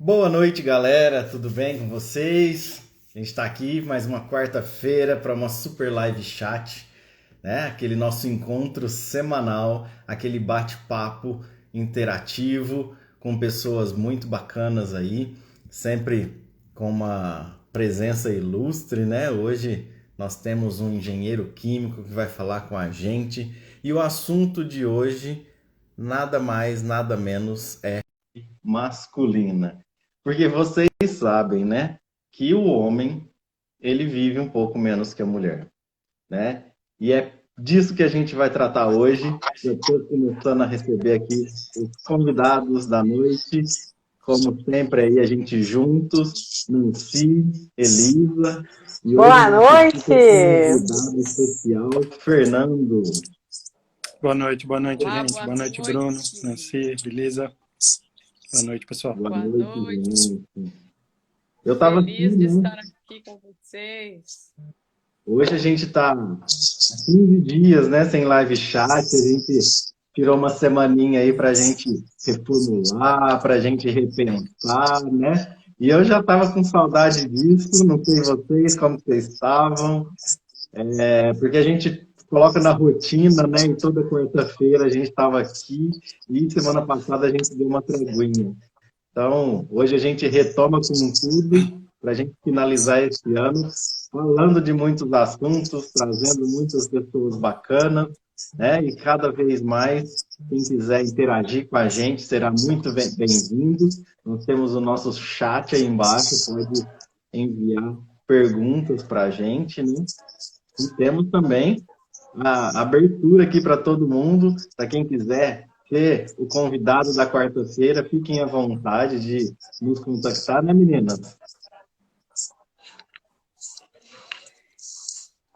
Boa noite, galera. Tudo bem com vocês? A gente está aqui mais uma quarta-feira para uma super live chat, né? Aquele nosso encontro semanal, aquele bate-papo interativo com pessoas muito bacanas aí, sempre com uma presença ilustre, né? Hoje nós temos um engenheiro químico que vai falar com a gente e o assunto de hoje nada mais, nada menos é masculina. Porque vocês sabem, né, que o homem, ele vive um pouco menos que a mulher, né? E é disso que a gente vai tratar hoje. Eu estou começando a receber aqui os convidados da noite, como sempre aí a gente juntos, Nancy, Elisa, e hoje Boa a gente fica com um noite! convidado especial, Fernando. Boa noite, Olá, gente. boa Boa noite, Bruno, noite. Nancy, Belisa. Boa noite, pessoal. Boa Boa noite, noite. gente. Eu estava aqui, Feliz de né? estar aqui com vocês. Hoje a gente está 15 dias, né, sem live chat, a gente tirou uma semaninha aí para a gente reformular, para a gente repensar, né? E eu já estava com saudade disso, não sei vocês, como vocês estavam, porque a gente coloca na rotina, né? E toda quarta-feira a gente estava aqui e semana passada a gente deu uma treguinha. Então, hoje a gente retoma com tudo para a gente finalizar esse ano falando de muitos assuntos, trazendo muitas pessoas bacanas, né? E cada vez mais, quem quiser interagir com a gente será muito bem-vindo. Nós temos o nosso chat aí embaixo, pode enviar perguntas para a gente, né? E temos também a abertura aqui para todo mundo, para quem quiser ser o convidado da quarta-feira, fiquem à vontade de nos contactar, né, meninas?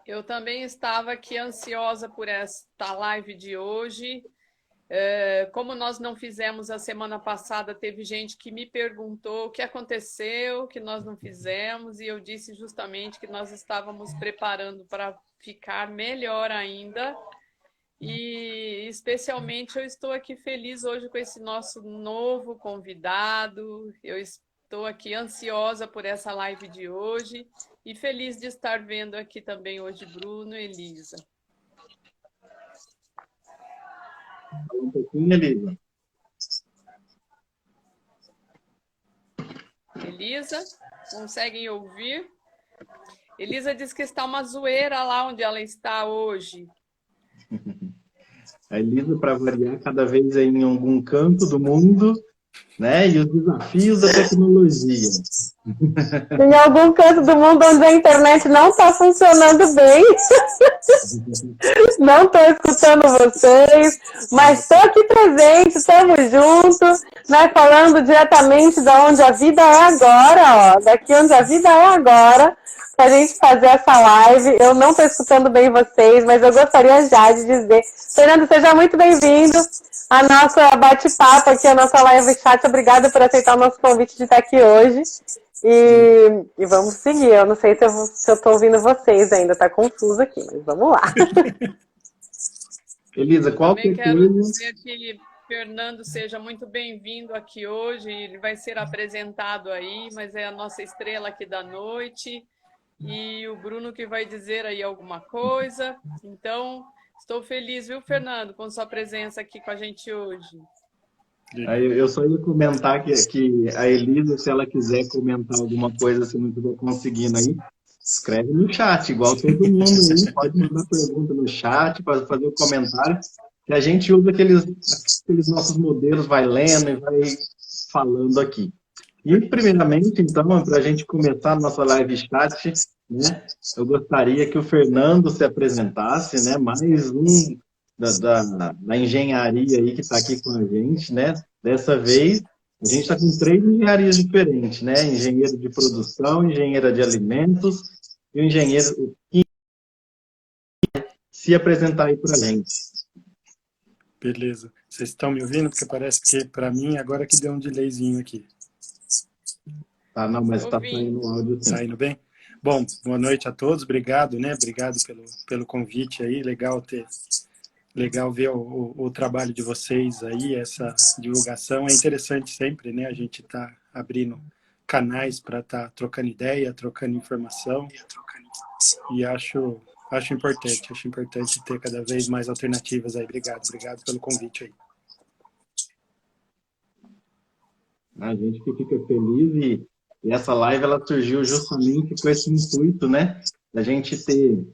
Eu também estava aqui ansiosa por esta live de hoje. Como nós não fizemos a semana passada, teve gente que me perguntou o que aconteceu, que nós não fizemos, e eu disse justamente que nós estávamos preparando para ficar melhor ainda. E especialmente eu estou aqui feliz hoje com esse nosso novo convidado. Eu estou aqui ansiosa por essa live de hoje e feliz de estar vendo aqui também hoje Bruno e Elisa. Fala um pouquinho, Elisa. Elisa, conseguem ouvir? Elisa diz que está uma zoeira lá onde ela está hoje. A Elisa, para variar, cada vez é em algum canto do mundo, né? E os desafios da tecnologia. Em algum canto do mundo onde a internet não está funcionando bem, não estou escutando vocês, mas estou aqui presente, estamos juntos, né, falando diretamente da onde a vida é agora, ó, daqui onde a vida é agora, para a gente fazer essa live. Eu não estou escutando bem vocês, mas eu gostaria já de dizer, Fernando, seja muito bem-vindo à nossa bate-papo aqui, a nossa live chat. Obrigada por aceitar o nosso convite de estar aqui hoje. E vamos seguir. Eu não sei se eu estou ouvindo vocês ainda, está confuso aqui, mas vamos lá. Elisa, Eu qual também que quero coisa... dizer que Fernando seja muito bem-vindo aqui hoje. Ele vai ser apresentado aí, mas é a nossa estrela aqui da noite. E o Bruno que vai dizer aí alguma coisa. Então, estou feliz, viu, Fernando, com sua presença aqui com a gente hoje. Aí eu só ia comentar que a Elisa, se ela quiser comentar alguma coisa, se não estiver conseguindo aí, escreve no chat, igual todo mundo aí. Pode mandar pergunta no chat, pode fazer o comentário, que a gente usa aqueles nossos modelos, vai lendo e vai falando aqui. E, primeiramente, então, para a gente começar a nossa live chat, né, eu gostaria que o Fernando se apresentasse, né, mais um da engenharia aí que está aqui com a gente, né? Dessa vez, a gente está com 3 engenharias diferentes, né? Engenheiro de produção, engenheira de alimentos e o engenheiro que se apresentar aí para a gente. Beleza. Vocês estão me ouvindo? Porque parece que, para mim, agora que deu um delayzinho aqui. Tá, não, mas está saindo o áudio sim. Saindo bem? Bom, boa noite a todos. Obrigado, né? Obrigado pelo convite aí. Legal ver o trabalho de vocês aí, essa divulgação. É interessante sempre, né? A gente tá abrindo canais para estar trocando ideia, trocando informação. E acho importante ter cada vez mais alternativas aí. Obrigado pelo convite aí. A gente que fica feliz e essa live ela surgiu justamente com esse intuito, né? Da gente ter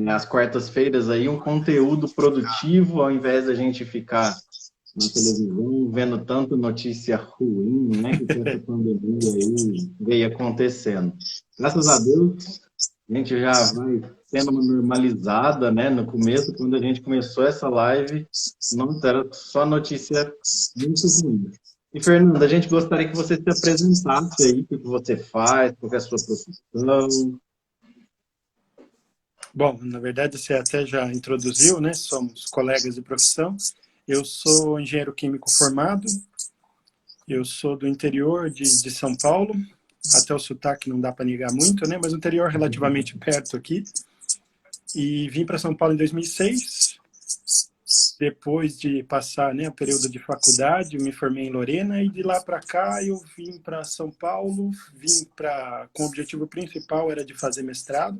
às quartas-feiras aí um conteúdo produtivo, ao invés da gente ficar na televisão vendo tanto notícia ruim, né? Que essa pandemia aí veio acontecendo. Graças a Deus, a gente já vai sendo uma normalizada, né? No começo, quando a gente começou essa live, não era só notícia muito ruim. E, Fernanda, a gente gostaria que você se apresentasse aí, o que você faz, qual é a sua profissão. Bom, na verdade, você até já introduziu, né? Somos colegas de profissão. Eu sou engenheiro químico formado. Eu sou do interior de São Paulo. Até o sotaque não dá para negar muito, né? Mas o interior relativamente perto aqui. E vim para São Paulo em 2006. Depois de passar, né, o período de faculdade, eu me formei em Lorena e de lá para cá eu vim para São Paulo, com o objetivo principal era de fazer mestrado,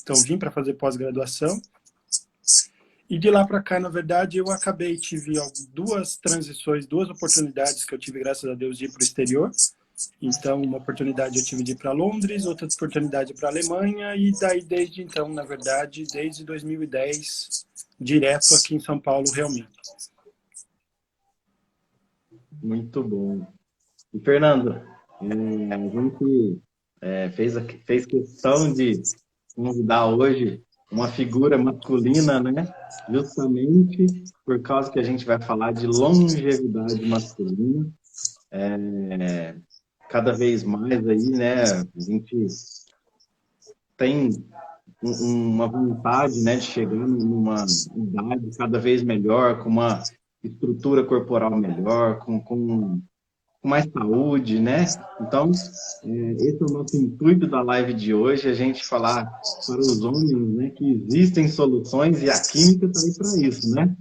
então vim para fazer pós-graduação e de lá para cá, na verdade, eu tive duas transições, duas oportunidades que eu tive, graças a Deus, de ir para o exterior. Então, uma oportunidade eu tive de ir para Londres, outra oportunidade para a Alemanha e daí desde então, na verdade, desde 2010, direto aqui em São Paulo, realmente. Muito bom. E, Fernando, a gente fez questão de convidar hoje uma figura masculina, né? Justamente por causa que a gente vai falar de longevidade masculina. Cada vez mais aí, né? A gente tem uma vontade, né, de chegar numa idade cada vez melhor, com uma estrutura corporal melhor, com mais saúde, né? Então, esse é o nosso intuito da live de hoje, a gente falar para os homens, né, que existem soluções e a química está aí para isso, né?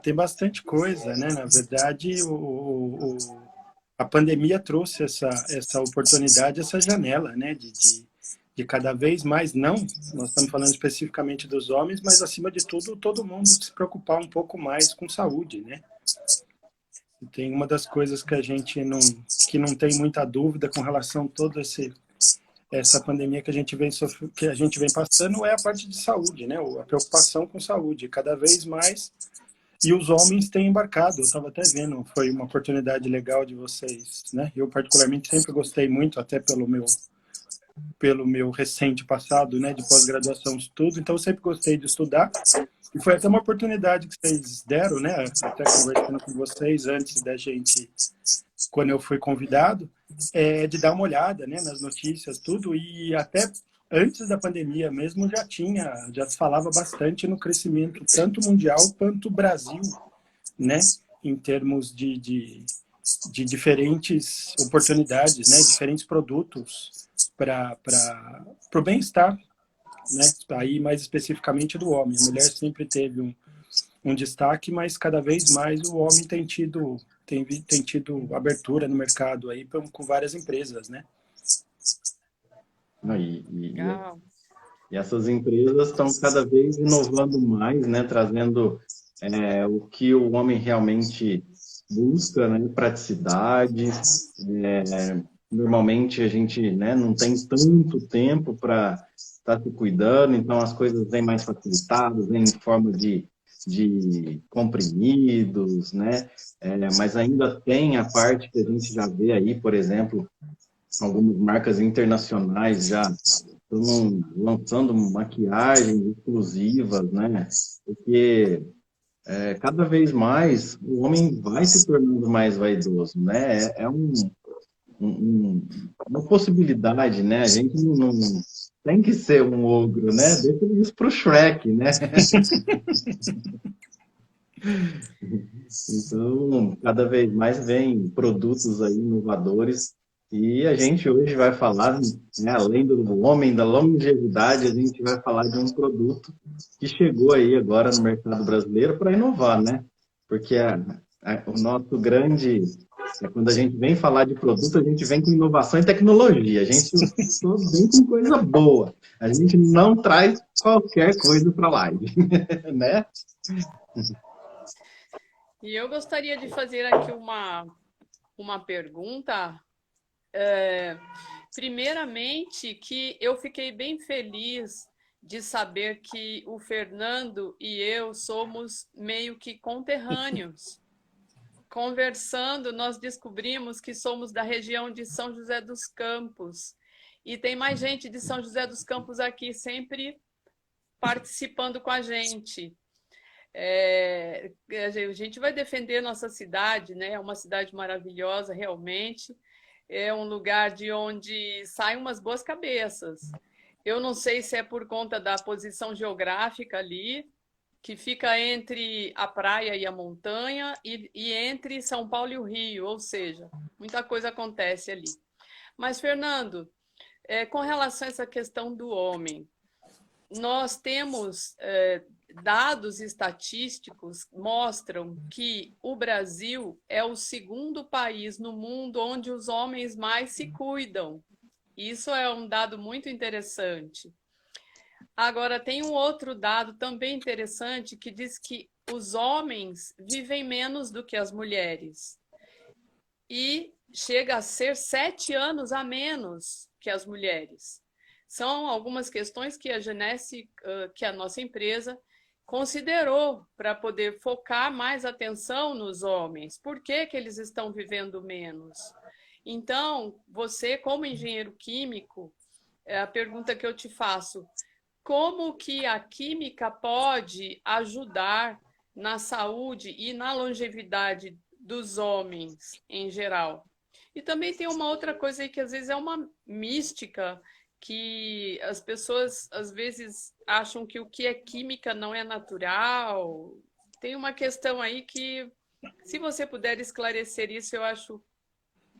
Tem bastante coisa, né? Na verdade, a pandemia trouxe essa oportunidade, essa janela, né, de cada vez mais, nós estamos falando especificamente dos homens, mas acima de tudo, todo mundo se preocupar um pouco mais com saúde, né? Tem uma das coisas que a gente não tem muita dúvida com relação a toda essa pandemia que a gente vem passando é a parte de saúde, né? A preocupação com saúde, cada vez mais. E os homens têm embarcado, eu estava até vendo, foi uma oportunidade legal de vocês, né? Eu particularmente sempre gostei muito, até pelo meu recente passado, né, de pós-graduação de estudo, então eu sempre gostei de estudar, e foi até uma oportunidade que vocês deram, né, até conversando com vocês antes da gente, quando eu fui convidado, de dar uma olhada, né, nas notícias, tudo, e até antes da pandemia mesmo já se falava bastante no crescimento, tanto mundial quanto Brasil, né, em termos de diferentes oportunidades, né, diferentes produtos para o bem-estar, né, aí mais especificamente do homem. A mulher sempre teve um destaque, mas cada vez mais o homem tem tido abertura no mercado aí com várias empresas, né? E essas empresas estão cada vez inovando mais, né, trazendo o que o homem realmente busca, né, praticidade. Normalmente a gente, né, não tem tanto tempo para estar se cuidando, então as coisas vêm mais facilitadas, vêm em forma de comprimidos, né? Mas ainda tem a parte que a gente já vê aí, por exemplo, algumas marcas internacionais já estão lançando maquiagens exclusivas, né? Porque cada vez mais o homem vai se tornando mais vaidoso, né? Uma possibilidade, né? A gente não tem que ser um ogro, né? Deixa isso pro Shrek, né? Então, cada vez mais vem produtos aí inovadores e a gente hoje vai falar, né, além do homem da longevidade, a gente vai falar de um produto que chegou aí agora no mercado brasileiro para inovar, né? Porque o nosso grande Quando a gente vem falar de produto, a gente vem com inovação e tecnologia. A gente só vem com coisa boa. A gente não traz qualquer coisa para a live, né? E eu gostaria de fazer aqui uma pergunta. Primeiramente, que eu fiquei bem feliz de saber que o Fernando e eu somos meio que conterrâneos. Conversando, nós descobrimos que somos da região de São José dos Campos. E tem mais gente de São José dos Campos aqui sempre participando com a gente. A gente vai defender nossa cidade, né? É uma cidade maravilhosa, realmente. É um lugar de onde saem umas boas cabeças. Eu não sei se é por conta da posição geográfica ali, que fica entre a praia e a montanha, e entre São Paulo e o Rio, ou seja, muita coisa acontece ali. Mas, Fernando, com relação a essa questão do homem, nós temos dados estatísticos mostram que o Brasil é o segundo país no mundo onde os homens mais se cuidam. Isso é um dado muito interessante. Agora, tem um outro dado também interessante que diz que os homens vivem menos do que as mulheres. E chega a ser 7 anos a menos que as mulheres. São algumas questões que a Genesse, que a nossa empresa, considerou para poder focar mais atenção nos homens. Por que que eles estão vivendo menos? Então, você, como engenheiro químico, a pergunta que eu te faço, como que a química pode ajudar na saúde e na longevidade dos homens em geral? E também tem uma outra coisa aí que às vezes é uma mística, que as pessoas às vezes acham que o que é química não é natural. Tem uma questão aí que, se você puder esclarecer isso, eu acho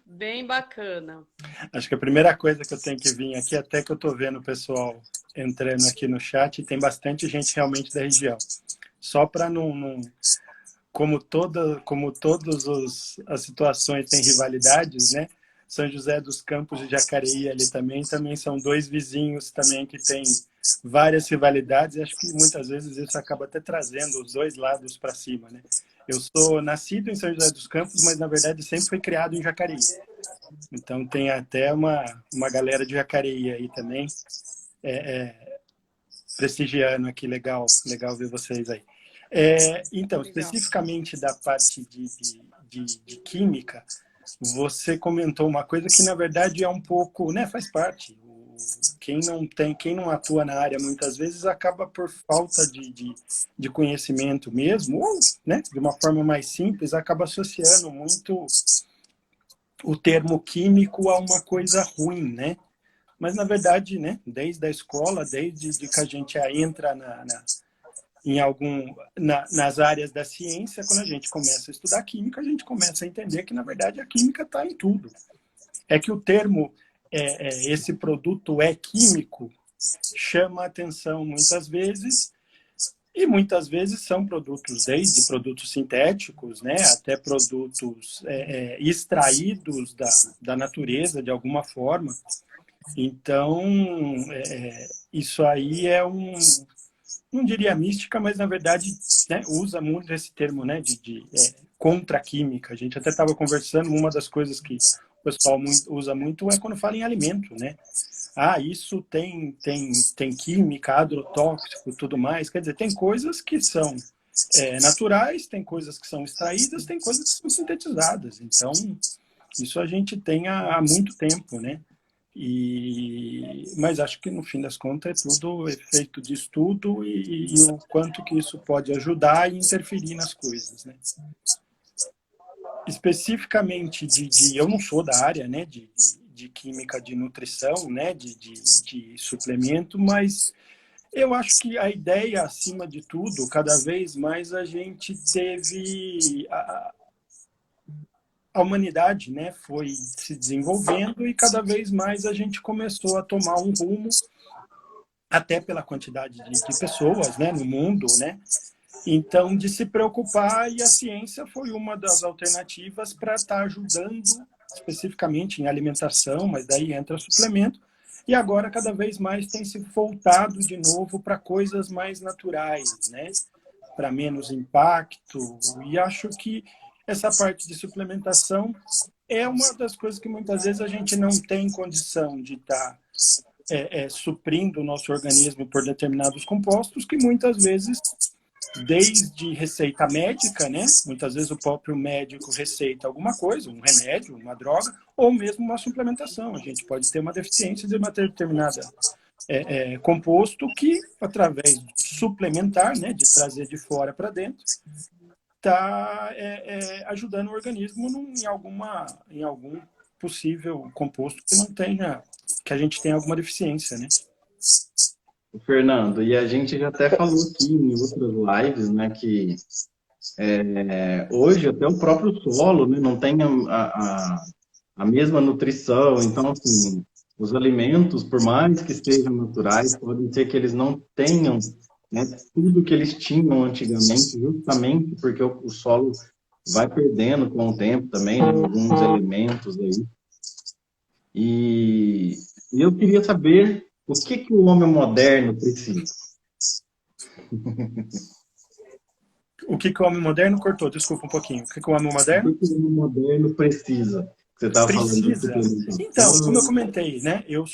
bem bacana. Acho que a primeira coisa que eu tenho que vir aqui, até que eu estou vendo o pessoal entrando aqui no chat, tem bastante gente realmente da região. Só para não como todas as situações têm rivalidades, né? São José dos Campos e Jacareí ali também são dois vizinhos também que têm várias rivalidades, e acho que muitas vezes isso acaba até trazendo os dois lados para cima, né? Eu sou nascido em São José dos Campos, mas na verdade sempre fui criado em Jacareí. Então tem até uma galera de Jacareí aí também prestigiando aqui, legal ver vocês aí. Então, especificamente da parte de química, você comentou uma coisa que na verdade é um pouco, né, faz parte. Quem não atua na área muitas vezes acaba por falta de conhecimento mesmo, ou, né, de uma forma mais simples, acaba associando muito o termo químico a uma coisa ruim, né? Mas na verdade, né, desde a escola, desde que a gente entra nas áreas da ciência, quando a gente começa a estudar química, a gente começa a entender que na verdade a química está em tudo. É que o termo esse produto é químico chama a atenção muitas vezes, e muitas vezes são produtos, desde produtos sintéticos, né, até produtos extraídos da natureza de alguma forma. Então, isso aí não diria mística, mas na verdade, né, usa muito esse termo, né, de contra a química. A gente até estava conversando, uma das coisas que o pessoal usa muito é quando fala em alimento, né? Isso tem química, agrotóxico, tudo mais. Quer dizer, tem coisas que são naturais, tem coisas que são extraídas, tem coisas que são sintetizadas. Então, isso a gente tem há muito tempo, né? Mas acho que no fim das contas é tudo efeito de estudo e o quanto que isso pode ajudar e interferir nas coisas, né? Especificamente eu não sou da área, né, de química de nutrição, né, de suplemento, mas eu acho que a ideia, acima de tudo, cada vez mais a gente teve a humanidade, né, foi se desenvolvendo e cada vez mais a gente começou a tomar um rumo, até pela quantidade de pessoas, né, no mundo, né, Então, de se preocupar, e a ciência foi uma das alternativas para estar ajudando especificamente em alimentação, mas daí entra suplemento, e agora cada vez mais tem se voltado de novo para coisas mais naturais, né? Para menos impacto, e acho que essa parte de suplementação é uma das coisas que muitas vezes a gente não tem condição de estar suprindo o nosso organismo por determinados compostos, que muitas vezes, desde receita médica, né? Muitas vezes o próprio médico receita alguma coisa, um remédio, uma droga, ou mesmo uma suplementação. A gente pode ter uma deficiência de uma determinada composto que, através de suplementar, né, de trazer de fora para dentro, está ajudando o organismo em algum possível composto que não tenha, que a gente tenha alguma deficiência, né? Fernando, e a gente já até falou aqui em outras lives, né, que hoje até o próprio solo, né, não tem a mesma nutrição, então, assim, os alimentos, por mais que sejam naturais, podem ser que eles não tenham, né, tudo que eles tinham antigamente, justamente porque o solo vai perdendo com o tempo também, né, alguns elementos aí. E eu queria saber o que o homem moderno precisa. O que o homem moderno cortou? Desculpa um pouquinho. O que o homem moderno? O que o homem moderno precisa? Você estava falando de Então, como eu comentei, né? Eu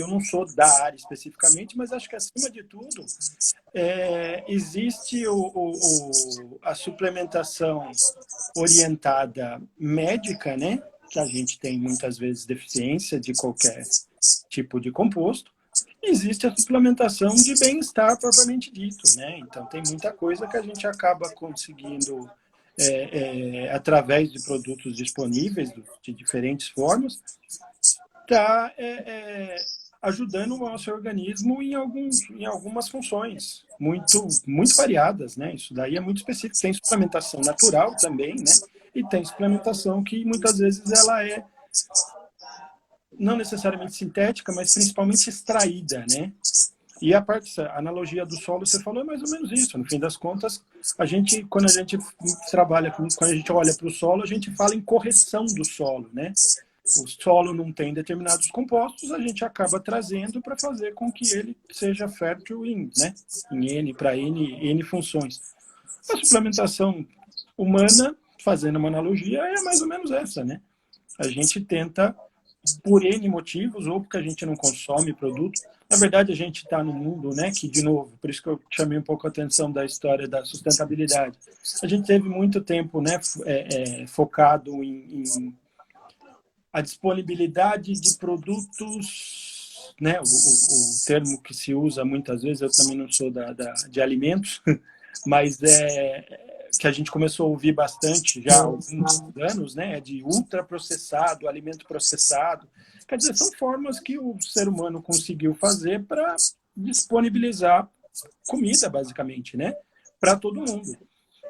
não sou da área especificamente, mas acho que acima de tudo existe a suplementação orientada médica, né? Que a gente tem muitas vezes deficiência de qualquer tipo de composto. Existe a suplementação de bem-estar propriamente dito, né? Então tem muita coisa que a gente acaba conseguindo através de produtos disponíveis de diferentes formas, está ajudando o nosso organismo em algumas funções muito variadas, né? Isso daí é muito específico. Tem suplementação natural também, né? E tem suplementação que muitas vezes ela é não necessariamente sintética, mas principalmente extraída, né? E a analogia do solo, você falou, é mais ou menos isso. No fim das contas, quando a gente trabalha, quando a gente olha para o solo, a gente fala em correção do solo, né? O solo não tem determinados compostos, a gente acaba trazendo para fazer com que ele seja fértil em N, para N funções. A suplementação humana, fazendo uma analogia, é mais ou menos essa, né? A gente tenta, por N motivos, ou porque a gente não consome produto. Na verdade, a gente está no mundo, né, que, de novo, por isso que eu chamei um pouco a atenção da história da sustentabilidade. A gente teve muito tempo, né, focado em a disponibilidade de produtos, né, o termo que se usa muitas vezes, eu também não sou de alimentos, mas que a gente começou a ouvir bastante já há alguns anos, né, de ultraprocessado, alimento processado. Quer dizer, são formas que o ser humano conseguiu fazer para disponibilizar comida, basicamente, né, para todo mundo.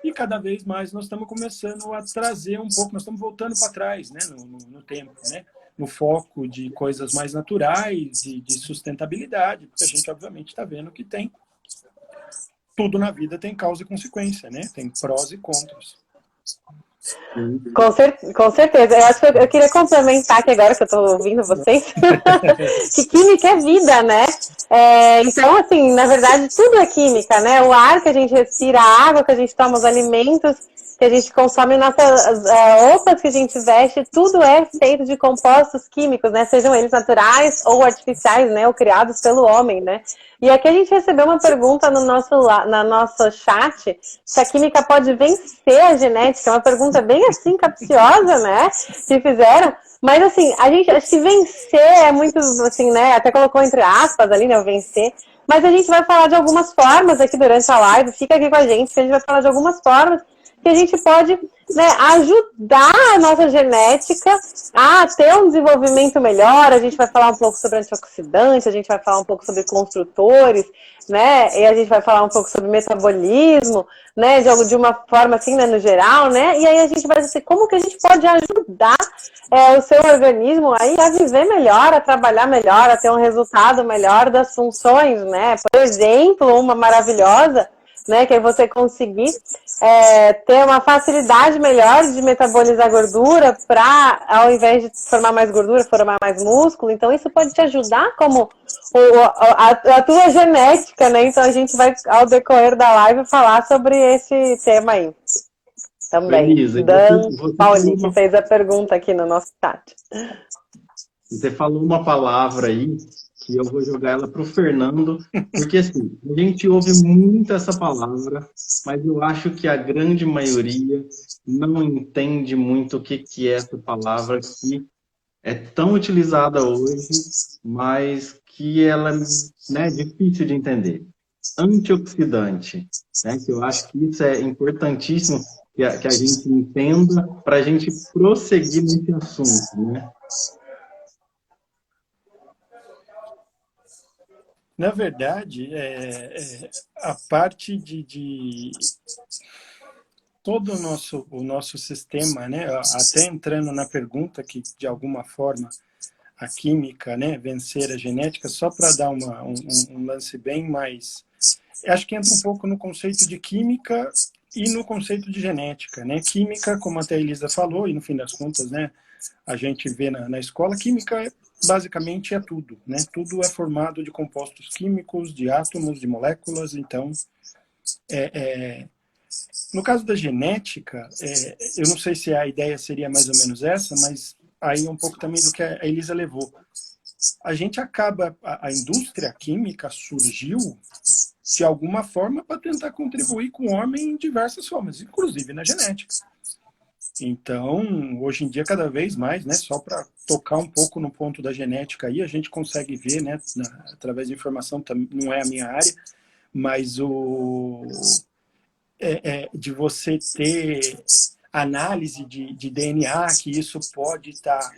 E cada vez mais nós estamos começando a trazer um pouco, nós estamos voltando para trás, né, no tempo, né, no foco de coisas mais naturais, de sustentabilidade, porque a gente, obviamente, está vendo que tem tudo na vida tem causa e consequência, né? Tem prós e contras. Com certeza. Eu acho que eu queria complementar aqui agora que eu estou ouvindo vocês, que química é vida, né? Então, assim, na verdade, tudo é química, né? O ar que a gente respira, a água que a gente toma, os alimentos que a gente consome, nossas roupas que a gente veste, tudo é feito de compostos químicos, né? Sejam eles naturais ou artificiais, né? Ou criados pelo homem, né? E aqui a gente recebeu uma pergunta no nosso chat, se a química pode vencer a genética. É uma pergunta bem assim, capciosa, né? Que fizeram. Mas assim, a gente acho que vencer é muito assim, né? Até colocou entre aspas ali, né? O vencer. Mas a gente vai falar de algumas formas aqui durante a live. Fica aqui com a gente, que a gente vai falar de algumas formas que a gente pode, né, ajudar a nossa genética a ter um desenvolvimento melhor. A gente vai falar um pouco sobre antioxidantes, a gente vai falar um pouco sobre construtores, né, e a gente vai falar um pouco sobre metabolismo, né, de uma forma assim, né, no geral, né, e aí a gente vai dizer como que a gente pode ajudar o seu organismo aí a viver melhor, a trabalhar melhor, a ter um resultado melhor das funções, né. Por exemplo, uma maravilhosa, né? Que é você conseguir ter uma facilidade melhor de metabolizar gordura para, ao invés de formar mais gordura, formar mais músculo. Então, isso pode te ajudar como a tua genética, né? Então, a gente vai, ao decorrer da live, falar sobre esse tema aí. Também. Elisa, Dan você Pauli, que fez a pergunta aqui no nosso chat. Você falou uma palavra aí que eu vou jogar ela para o Fernando, porque assim, a gente ouve muito essa palavra, mas eu acho que a grande maioria não entende muito o que é essa palavra que é tão utilizada hoje, mas que ela é difícil de entender. Antioxidante, né? Que eu acho que isso é importantíssimo que a gente entenda para a gente prosseguir nesse assunto, né? Na verdade, a parte de todo o nosso sistema, né? Até entrando na pergunta que, de alguma forma, a química, né? Vencer a genética, só para dar um lance bem mais... Acho que entra um pouco no conceito de química e no conceito de genética, né? Química, como até a Elisa falou, e no fim das contas, né? A gente vê na escola, química basicamente é tudo, né? Tudo é formado de compostos químicos, de átomos, de moléculas. Então, no caso da genética, eu não sei se a ideia seria mais ou menos essa, mas aí um pouco também do que a Elisa levou. A gente acaba, a indústria química surgiu de alguma forma para tentar contribuir com o homem em diversas formas, inclusive na genética. Então, hoje em dia, cada vez mais, né, só para tocar um pouco no ponto da genética aí, a gente consegue ver, né, através de informação, não é a minha área, mas de você ter análise de DNA, que isso pode estar,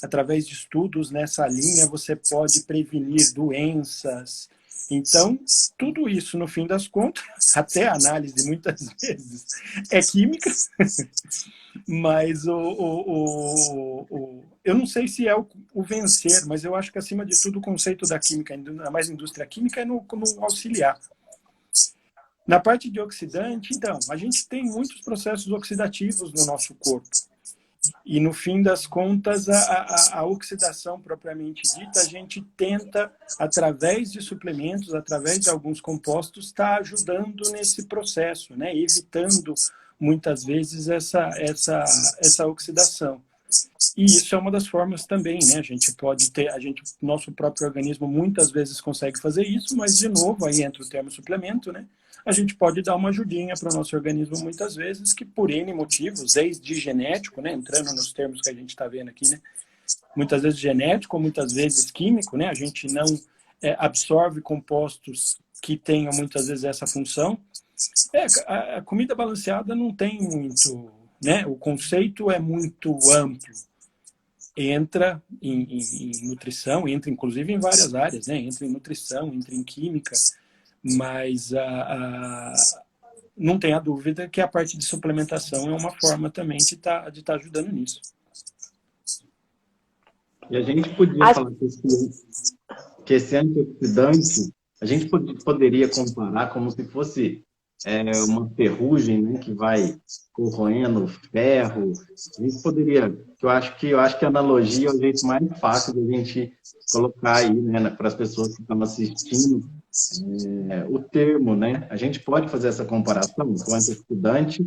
através de estudos nessa linha, você pode prevenir doenças. Então, tudo isso, no fim das contas, até a análise, muitas vezes, é química, mas eu não sei se é o vencer, mas eu acho que, acima de tudo, o conceito da química, ainda mais indústria química, é no auxiliar. Na parte de oxidante, então, a gente tem muitos processos oxidativos no nosso corpo. E, no fim das contas, a oxidação propriamente dita, a gente tenta, através de suplementos, através de alguns compostos, estar ajudando nesse processo, né? Evitando, muitas vezes, essa oxidação. E isso é uma das formas também, né? A gente pode ter, nosso próprio organismo muitas vezes consegue fazer isso, mas, de novo, aí entra o termo suplemento, né? A gente pode dar uma ajudinha para o nosso organismo muitas vezes, que por N motivos, desde genético, né, entrando nos termos que a gente está vendo aqui, né, muitas vezes genético, muitas vezes químico, né, a gente não absorve compostos que tenham muitas vezes essa função. A comida balanceada não tem muito, né, o conceito é muito amplo. Entra em nutrição, entra inclusive em várias áreas, né, entra em nutrição, entra em química, mas não tenha dúvida que a parte de suplementação é uma forma também de tá ajudando nisso. E a gente podia falar que esse antioxidante, a gente poderia comparar como se fosse uma ferrugem, né, que vai corroendo ferro. A gente poderia, eu acho que a analogia é o jeito mais fácil de a gente colocar aí, né, para as pessoas que estão assistindo, o termo, né? A gente pode fazer essa comparação. O antioxidante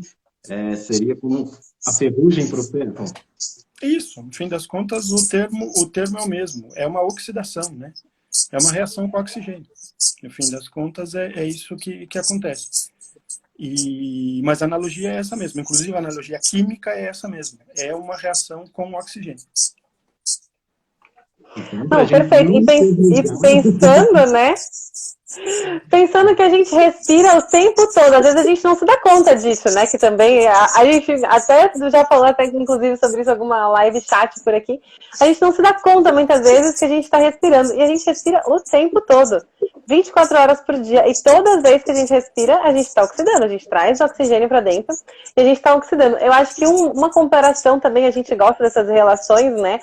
seria como a ferrugem para o ferro. Isso, no fim das contas, o termo é o mesmo. É uma oxidação, né? É uma reação com oxigênio. No fim das contas, é isso que acontece. Mas a analogia é essa mesma. Inclusive, a analogia química é essa mesma. É uma reação com oxigênio. Não, perfeito. E pensando, né? Pensando que a gente respira o tempo todo, às vezes a gente não se dá conta disso, né? Que também a gente até já falou até inclusive sobre isso alguma live chat por aqui. A gente não se dá conta muitas vezes que a gente está respirando e a gente respira o tempo todo. 24 horas por dia. E todas as vezes que a gente respira, a gente está oxidando. A gente traz oxigênio para dentro e a gente está oxidando. Eu acho que uma comparação também, a gente gosta dessas relações, né?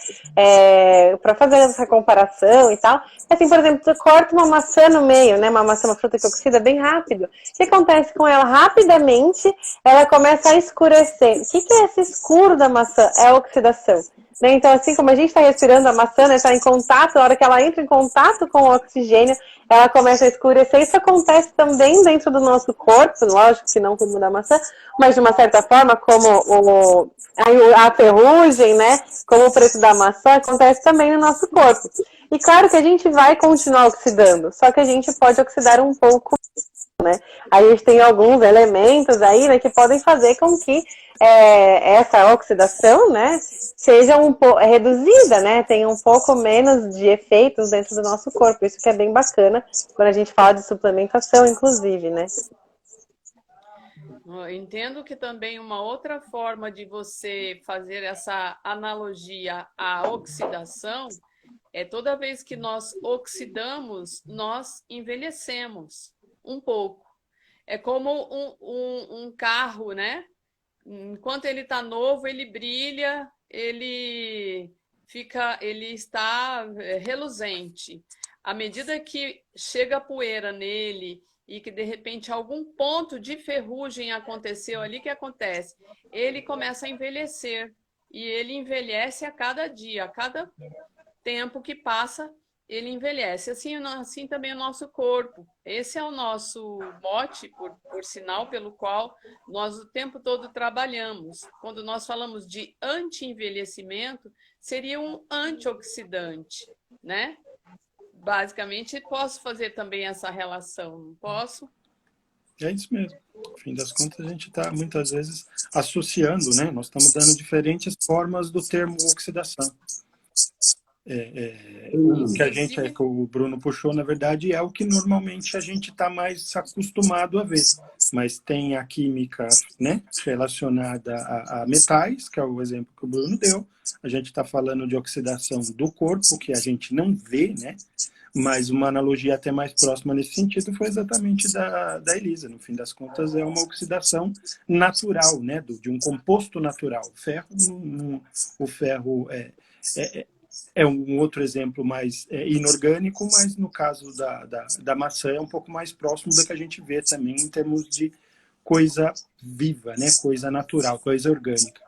Para fazer essa comparação e tal. Assim, por exemplo, tu corta uma maçã no meio, né? Uma maçã, uma fruta que oxida bem rápido. O que acontece com ela? Rapidamente, ela começa a escurecer. O que é esse escuro da maçã? É a oxidação. Né? Então, assim como a gente está respirando a maçã, né, está em contato, na hora que ela entra em contato com o oxigênio, ela começa a escurecer. Isso acontece também dentro do nosso corpo, lógico que não como o da maçã, mas de uma certa forma, como a ferrugem, né, como o preço da maçã, acontece também no nosso corpo. E claro que a gente vai continuar oxidando, só que a gente pode oxidar um pouco, né? A gente tem alguns elementos aí, né, que podem fazer com que essa oxidação, né, seja um pouco reduzida, né, tenha um pouco menos de efeitos dentro do nosso corpo. Isso que é bem bacana quando a gente fala de suplementação, inclusive, né? Eu entendo que também uma outra forma de você fazer essa analogia à oxidação é toda vez que nós oxidamos, nós envelhecemos um pouco. É como um carro, né? Enquanto ele está novo, ele brilha, ele está reluzente. À medida que chega a poeira nele e que de repente algum ponto de ferrugem aconteceu ali, o que acontece? Ele começa a envelhecer e ele envelhece a cada dia, a cada tempo que passa, ele envelhece. Assim também o nosso corpo. Esse é o nosso mote, por sinal, pelo qual nós o tempo todo trabalhamos. Quando nós falamos de anti-envelhecimento, seria um antioxidante, né? Basicamente, posso fazer também essa relação, não posso? É isso mesmo. No fim das contas, a gente está, muitas vezes, associando, né? Nós estamos dando diferentes formas do termo oxidação. O que a gente, que o Bruno puxou, na verdade, é o que normalmente a gente está mais acostumado a ver. Mas tem a química, né, relacionada a metais, que é o exemplo que o Bruno deu. A gente está falando de oxidação do corpo, que a gente não vê, né? Mas uma analogia até mais próxima nesse sentido foi exatamente da Elisa. No fim das contas, é uma oxidação natural, né, de um composto natural. O ferro é um outro exemplo mais inorgânico, mas no caso da maçã é um pouco mais próximo da que a gente vê também em termos de coisa viva, né? Coisa natural, coisa orgânica.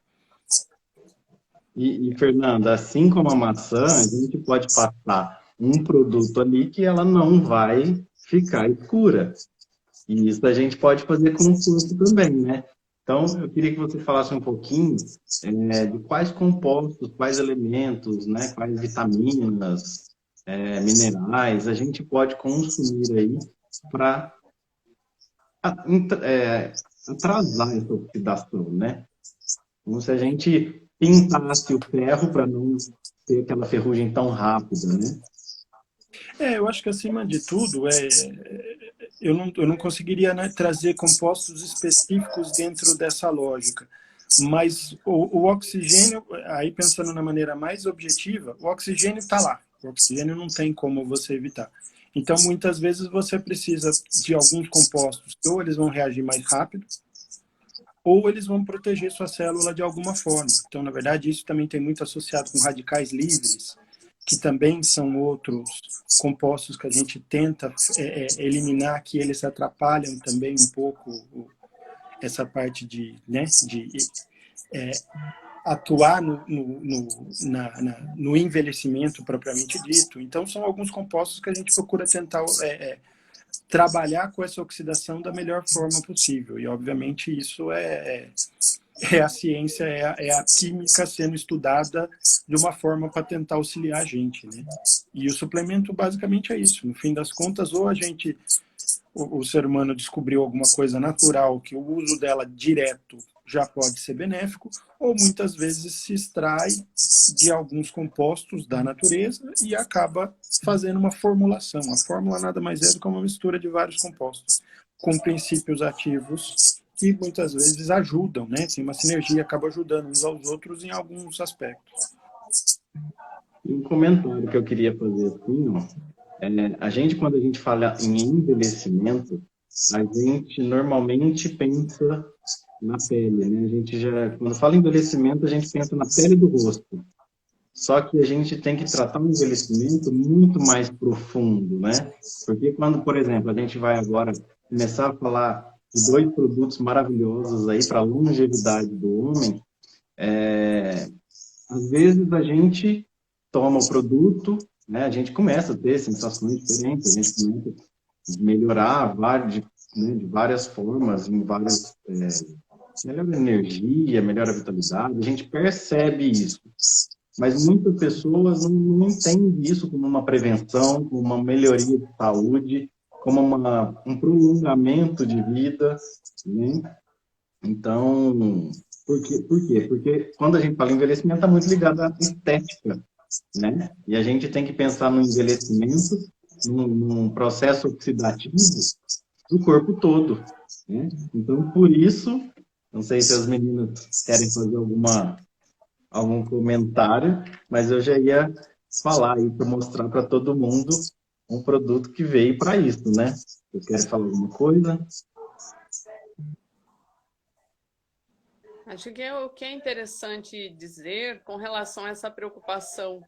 E Fernanda, assim como a maçã, a gente pode passar um produto ali que ela não vai ficar escura. E isso a gente pode fazer com o corpo também, né? Então, eu queria que você falasse um pouquinho de quais compostos, quais elementos, né, quais vitaminas, minerais a gente pode consumir aí para atrasar essa oxidação, né? Como se a gente pintasse o ferro para não ter aquela ferrugem tão rápida, né? Eu acho que acima de tudo, eu não conseguiria, né, trazer compostos específicos dentro dessa lógica. Mas o oxigênio, aí pensando na maneira mais objetiva, o oxigênio está lá. O oxigênio não tem como você evitar. Então, muitas vezes, você precisa de alguns compostos que ou eles vão reagir mais rápido, ou eles vão proteger sua célula de alguma forma. Então, na verdade, isso também tem muito associado com radicais livres, que também são outros compostos que a gente tenta eliminar, que eles atrapalham também um pouco essa parte de atuar no envelhecimento propriamente dito. Então, são alguns compostos que a gente procura tentar trabalhar com essa oxidação da melhor forma possível. E, obviamente, isso é a ciência, é a química sendo estudada de uma forma para tentar auxiliar a gente, né? E o suplemento basicamente é isso. No fim das contas, ou o ser humano descobriu alguma coisa natural que o uso dela direto já pode ser benéfico, ou muitas vezes se extrai de alguns compostos da natureza e acaba fazendo uma formulação. A fórmula nada mais é do que uma mistura de vários compostos com princípios ativos que muitas vezes ajudam, né? Tem uma sinergia, acaba ajudando uns aos outros em alguns aspectos. E um comentário que eu queria fazer assim, ó, A gente, quando a gente fala em envelhecimento, a gente normalmente pensa na pele, né? A gente já, quando fala em envelhecimento, a gente pensa na pele do rosto. Só que a gente tem que tratar um envelhecimento muito mais profundo, né? Porque quando, por exemplo, a gente vai agora começar a falar de dois produtos maravilhosos aí para a longevidade do homem, às vezes a gente toma o produto, né? A gente começa a ter sensações diferentes, a gente começa a melhorar de várias formas, em várias melhora a energia, melhora a vitalidade, a gente percebe isso. Mas muitas pessoas não entendem isso como uma prevenção, como uma melhoria de saúde, como um prolongamento de vida, né? Então, por quê? Porque quando a gente fala em envelhecimento, está muito ligado à estética, né? E a gente tem que pensar no envelhecimento, num processo oxidativo do corpo todo, né? Então, por isso, não sei se as meninas querem fazer algum comentário, mas eu já ia falar aí para mostrar para todo mundo um produto que veio para isso, né? Vocês querem falar alguma coisa? Acho que o que é interessante dizer com relação a essa preocupação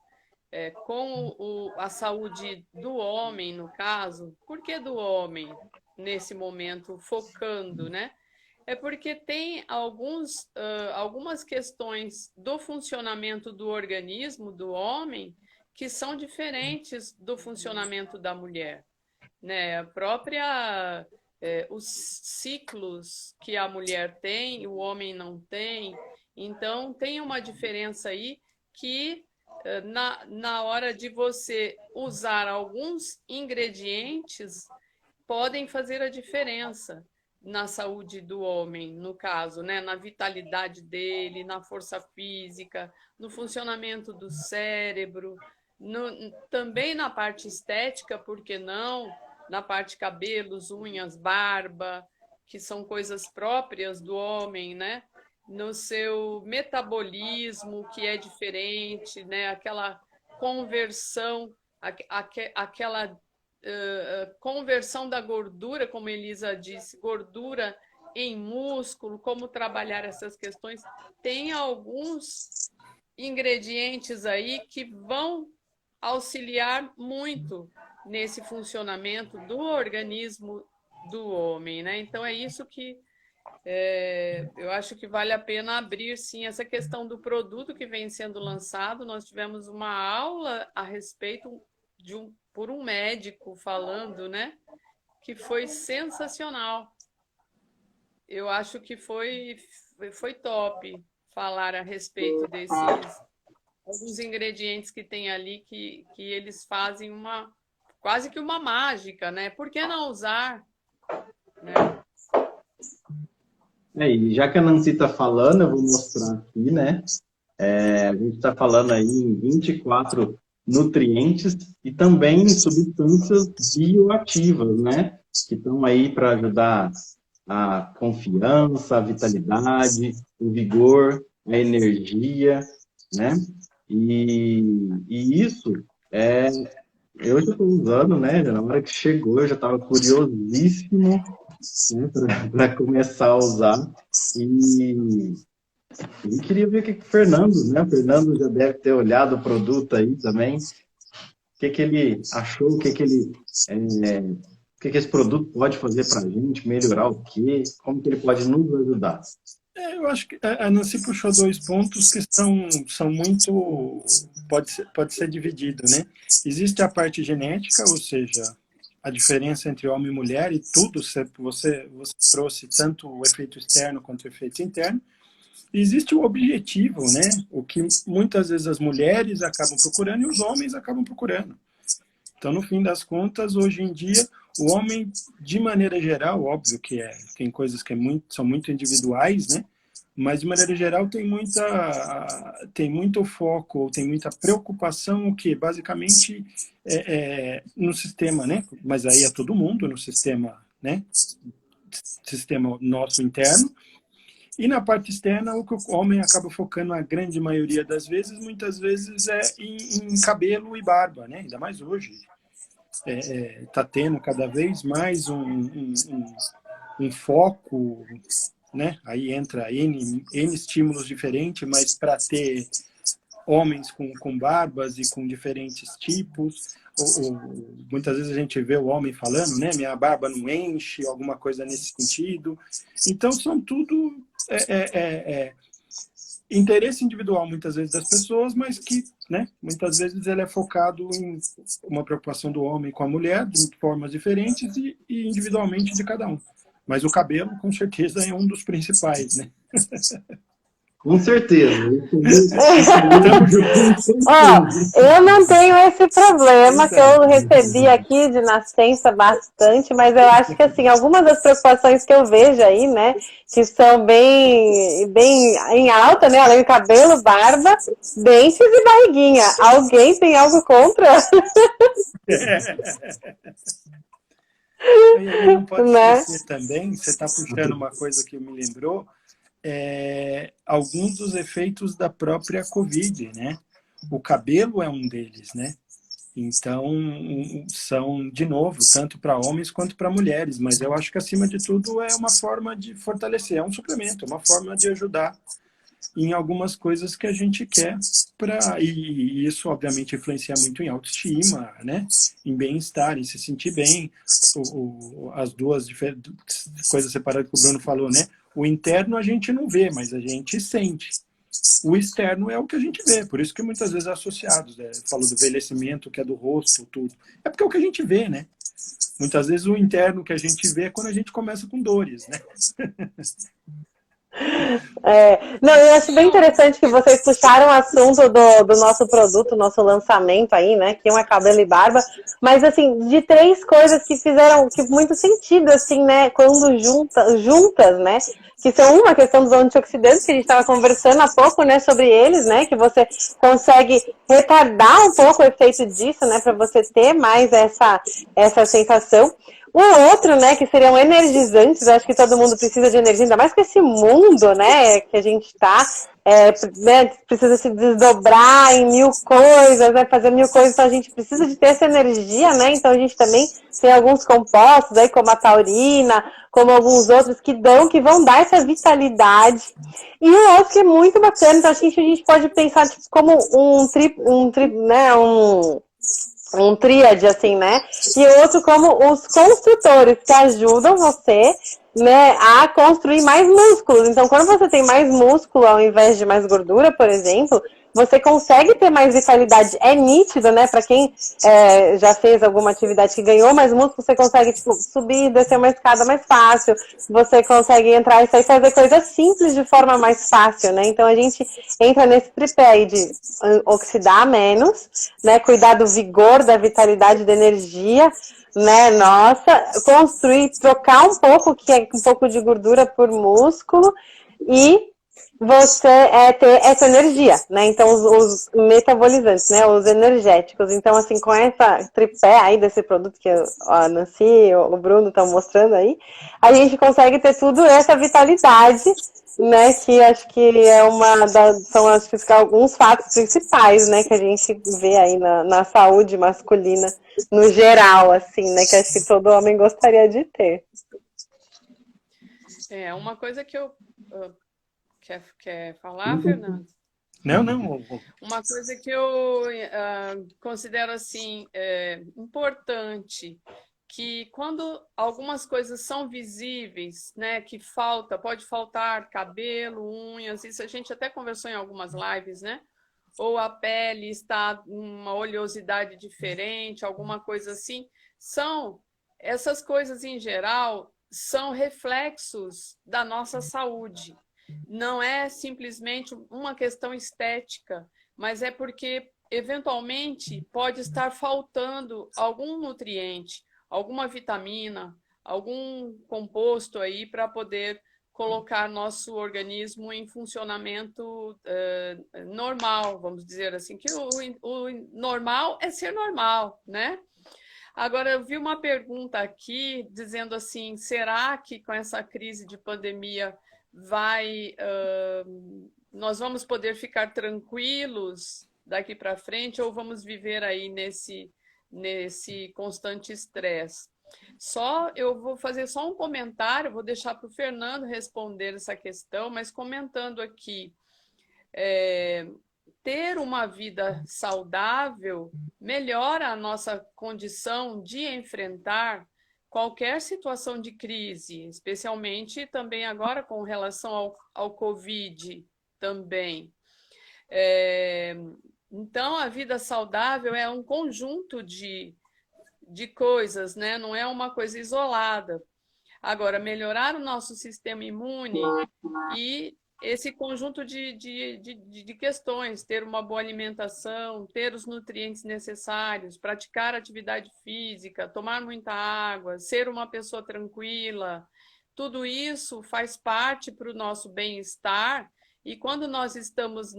com a saúde do homem, no caso, por que do homem nesse momento focando, né? É porque tem algumas questões do funcionamento do organismo do homem que são diferentes do funcionamento da mulher, né? A própria os ciclos que a mulher tem, o homem não tem. Então, tem uma diferença aí que, na hora de você usar alguns ingredientes, podem fazer a diferença na saúde do homem, no caso, né? Na vitalidade dele, na força física, no funcionamento do cérebro, também na parte estética, por que não? Na parte cabelos, unhas, barba, que são coisas próprias do homem, né? No seu metabolismo, que é diferente, né? Aquela conversão, aquela conversão da gordura, como Elisa disse, gordura em músculo, como trabalhar essas questões. Tem alguns ingredientes aí que vão auxiliar muito nesse funcionamento do organismo do homem, né? Então é isso que eu acho que vale a pena abrir, sim, essa questão do produto que vem sendo lançado. Nós tivemos uma aula a respeito por um médico falando, né? Que foi sensacional. Eu acho que foi top falar a respeito desses alguns ingredientes que tem ali que eles fazem quase que uma mágica, né? Por que não usar? Né? E já que a Nancy está falando, eu vou mostrar aqui, né? A gente está falando aí em 24 nutrientes e também substâncias bioativas, né? Que estão aí para ajudar a confiança, a vitalidade, o vigor, a energia, né? E isso eu já estou usando, né? Na hora que chegou, eu já estava curiosíssimo, né, para começar a usar. E queria ver o que o Fernando, né? O Fernando já deve ter olhado o produto aí também. O que ele achou, o que esse produto pode fazer para a gente, melhorar o quê? Como que ele pode nos ajudar? Eu acho que a Nancy puxou dois pontos que são muito... Pode ser dividido, né? Existe a parte genética, ou seja, a diferença entre homem e mulher, e tudo, você trouxe tanto o efeito externo quanto o efeito interno. E existe o objetivo, né? O que muitas vezes as mulheres acabam procurando e os homens acabam procurando. Então, no fim das contas, hoje em dia, o homem, de maneira geral, óbvio que tem coisas que são muito individuais, né? Mas, de maneira geral, tem muito foco, ou tem muita preocupação, o que basicamente no sistema, né? Mas aí é todo mundo, no sistema, né? Sistema nosso interno. E na parte externa, o que o homem acaba focando a grande maioria das vezes, muitas vezes, em cabelo e barba, né? Ainda mais hoje. está tendo cada vez mais um foco, né? Aí entra N estímulos diferentes, mas para ter homens com barbas e com diferentes tipos, muitas vezes a gente vê o homem falando, né? Minha barba não enche, alguma coisa nesse sentido. Então, são tudo interesse individual, muitas vezes, das pessoas, mas que, né, muitas vezes ele é focado em uma preocupação do homem com a mulher, de formas diferentes e individualmente de cada um. Mas o cabelo, com certeza, é um dos principais, né? Com certeza. Ó, eu não tenho esse problema que eu recebi aqui de nascença bastante, mas eu acho que assim, algumas das preocupações que eu vejo aí, né, que são bem em alta, né, além do cabelo, barba, dentes e barriguinha. Alguém tem algo contra? E não pode esquecer também, você está puxando uma coisa que me lembrou, alguns dos efeitos da própria Covid, né? O cabelo é um deles, né? Então, são, de novo, tanto para homens quanto para mulheres, mas eu acho que, acima de tudo, é uma forma de fortalecer, é um suplemento, é uma forma de ajudar em algumas coisas que a gente quer, e isso, obviamente, influencia muito em autoestima, né? Em bem-estar, em se sentir bem. As duas coisas separadas que o Bruno falou, né? O interno a gente não vê, mas a gente sente. O externo é o que a gente vê, por isso que muitas vezes é associado, né? Falou do envelhecimento, que é do rosto, tudo. É porque é o que a gente vê, né? Muitas vezes o interno que a gente vê é quando a gente começa com dores, né? Não, eu acho bem interessante que vocês puxaram o assunto do nosso produto, nosso lançamento aí, né, que é cabelo e barba, mas assim, de três coisas que fizeram muito sentido, assim, né, quando juntas, né, que são uma questão dos antioxidantes, que a gente estava conversando há pouco, né, sobre eles, né, que você consegue retardar um pouco o efeito disso, né, para você ter mais essa sensação. O outro, né, que seriam energizantes, acho que todo mundo precisa de energia, ainda mais com esse mundo, né, que a gente está, né, precisa se desdobrar em mil coisas, né, fazer mil coisas, então a gente precisa de ter essa energia, né, então a gente também tem alguns compostos aí, como a taurina, como alguns outros que vão dar essa vitalidade. E o outro que é muito bacana, então acho que a gente pode pensar tipo, como um tríade, assim, né? E outro como os construtores que ajudam você, né, a construir mais músculos. Então, quando você tem mais músculo ao invés de mais gordura, por exemplo, você consegue ter mais vitalidade. É nítido, né? Para quem já fez alguma atividade que ganhou mais músculo, você consegue tipo, subir, descer uma escada mais fácil. Você consegue entrar e sair, fazer coisas simples de forma mais fácil, né? Então a gente entra nesse tripé aí de oxidar menos, né? Cuidar do vigor, da vitalidade, da energia, né? Nossa, construir, trocar um pouco, que é um pouco de gordura por músculo e você ter essa energia, né? Então, os metabolizantes, né? Os energéticos. Então, assim, com essa tripé aí desse produto que a Nancy e o Bruno estão mostrando aí, a gente consegue ter tudo essa vitalidade, né? Que acho que são acho que alguns fatos principais, né? Que a gente vê aí na saúde masculina no geral, assim, né? Que acho que todo homem gostaria de ter. Uma coisa que eu... Quer falar, Fernando? Não. Uma coisa que eu considero assim importante, que quando algumas coisas são visíveis, né, que pode faltar cabelo, unhas, isso a gente até conversou em algumas lives, né? Ou a pele está uma oleosidade diferente, alguma coisa assim, essas coisas em geral são reflexos da nossa saúde. Não é simplesmente uma questão estética, mas é porque, eventualmente, pode estar faltando algum nutriente, alguma vitamina, algum composto aí para poder colocar nosso organismo em funcionamento normal, vamos dizer assim, que o normal é ser normal, né? Agora, eu vi uma pergunta aqui dizendo assim, será que com essa crise de pandemia nós vamos poder ficar tranquilos daqui para frente ou vamos viver aí nesse constante estresse. Eu vou fazer só um comentário, vou deixar para o Fernando responder essa questão, mas comentando aqui, ter uma vida saudável melhora a nossa condição de enfrentar qualquer situação de crise, especialmente também agora com relação ao Covid também. Então, a vida saudável é um conjunto de coisas, né? Não é uma coisa isolada. Agora, melhorar o nosso sistema imune e esse conjunto de questões, ter uma boa alimentação, ter os nutrientes necessários, praticar atividade física, tomar muita água, ser uma pessoa tranquila, tudo isso faz parte para o nosso bem-estar. E quando nós estamos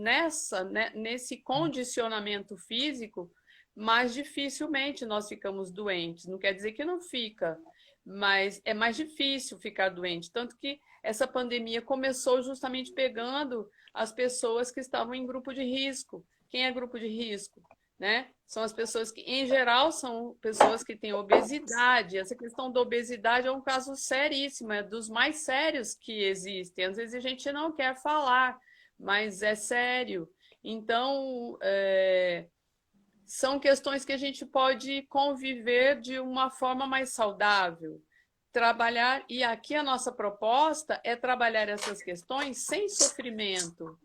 nesse condicionamento físico, mais dificilmente nós ficamos doentes. Não quer dizer que não fica, mas é mais difícil ficar doente. Tanto que essa pandemia começou justamente pegando as pessoas que estavam em grupo de risco. Quem é grupo de risco? Né? São as pessoas que, em geral, são pessoas que têm obesidade. Essa questão da obesidade é um caso seríssimo, é dos mais sérios que existem. Às vezes a gente não quer falar, mas é sério. Então, são questões que a gente pode conviver de uma forma mais saudável. Trabalhar, e aqui a nossa proposta é trabalhar essas questões sem sofrimento,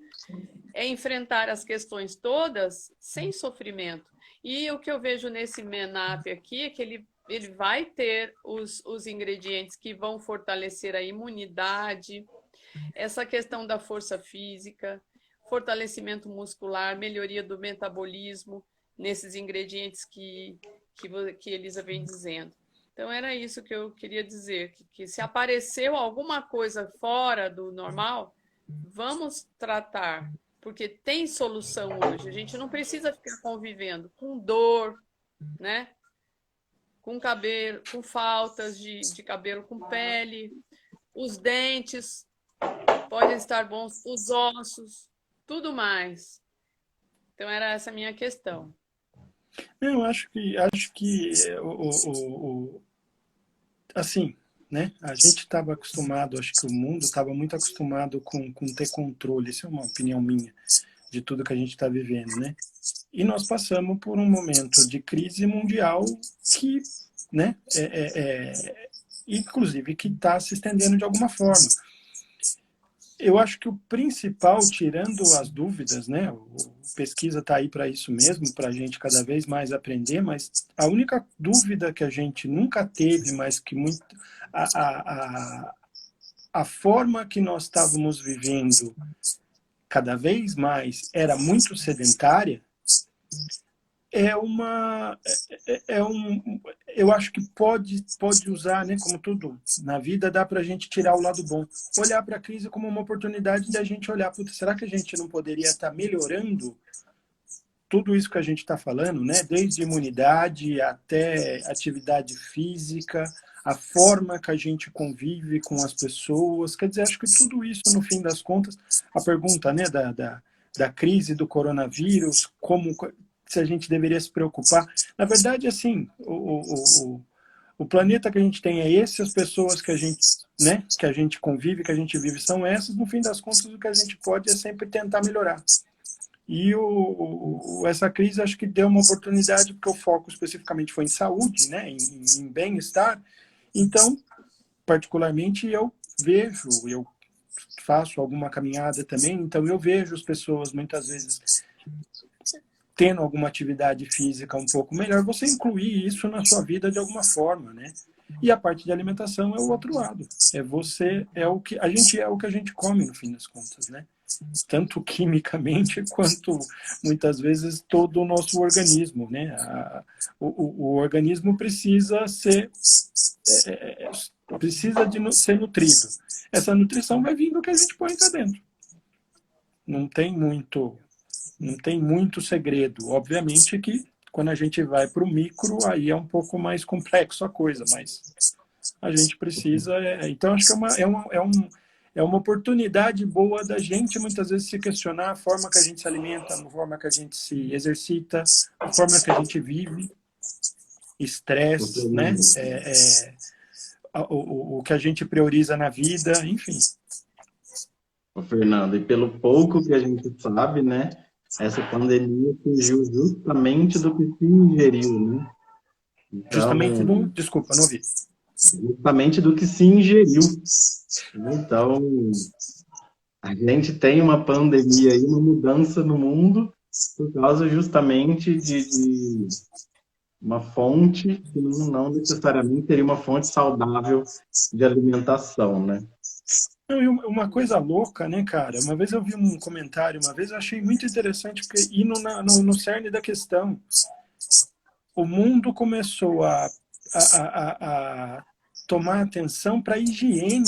é enfrentar as questões todas sem sofrimento. E o que eu vejo nesse MENAP aqui é que ele vai ter os ingredientes que vão fortalecer a imunidade, essa questão da força física, fortalecimento muscular, melhoria do metabolismo, nesses ingredientes que Elisa vem dizendo. Então, era isso que eu queria dizer, que se apareceu alguma coisa fora do normal, vamos tratar, porque tem solução hoje. A gente não precisa ficar convivendo com dor, né? Com cabelo, com faltas de cabelo, com pele, os dentes podem estar bons, os ossos, tudo mais. Então, era essa a minha questão. Eu acho que assim, né? A gente estava acostumado, acho que o mundo estava muito acostumado com ter controle. Isso é uma opinião minha de tudo que a gente está vivendo, né? E nós passamos por um momento de crise mundial que, né? Inclusive que está se estendendo de alguma forma. Eu acho que o principal, tirando as dúvidas, né? A pesquisa está aí para isso mesmo, para a gente cada vez mais aprender, mas a única dúvida que a gente nunca teve, mas que muito a forma que nós estávamos vivendo cada vez mais era muito sedentária, eu acho que pode usar, né, como tudo na vida, dá para a gente tirar o lado bom. Olhar para a crise como uma oportunidade de a gente olhar, será que a gente não poderia estar melhorando tudo isso que a gente está falando, né? Desde imunidade até atividade física, a forma que a gente convive com as pessoas. Quer dizer, acho que tudo isso, no fim das contas, a pergunta, né, da crise do coronavírus, como se a gente deveria se preocupar. Na verdade, assim, o planeta que a gente tem é esse, as pessoas que a gente, né, que a gente convive, que a gente vive são essas. No fim das contas, o que a gente pode é sempre tentar melhorar. E essa crise acho que deu uma oportunidade, porque o foco especificamente foi em saúde, né, em bem-estar. Então, particularmente, eu faço alguma caminhada também, então eu vejo as pessoas muitas vezes tendo alguma atividade física um pouco melhor, você incluir isso na sua vida de alguma forma, né? E a parte de alimentação é o outro lado. A gente é o que a gente come, no fim das contas, né? Tanto quimicamente quanto, muitas vezes, todo o nosso organismo, né? O organismo precisa ser nutrido. Essa nutrição vai vindo do que a gente põe cá dentro. Não tem muito segredo. Obviamente que quando a gente vai para o micro, aí é um pouco mais complexo a coisa, mas a gente precisa... Então, acho que é uma oportunidade boa da gente, muitas vezes, se questionar a forma que a gente se alimenta, a forma que a gente se exercita, a forma que a gente vive. estresse, né? O que a gente prioriza na vida, enfim. Ô, Fernando, e pelo pouco que a gente sabe, né, essa pandemia surgiu justamente do que se ingeriu, né? Justamente Então, desculpa, não ouvi. justamente do que se ingeriu. Então, a gente tem uma pandemia aí, uma mudança no mundo, por causa justamente de uma fonte que não necessariamente seria uma fonte saudável de alimentação, né? Não, e uma coisa louca, né, cara? Uma vez eu vi um comentário, uma vez eu achei muito interessante, porque no cerne da questão, o mundo começou a tomar atenção para a higiene.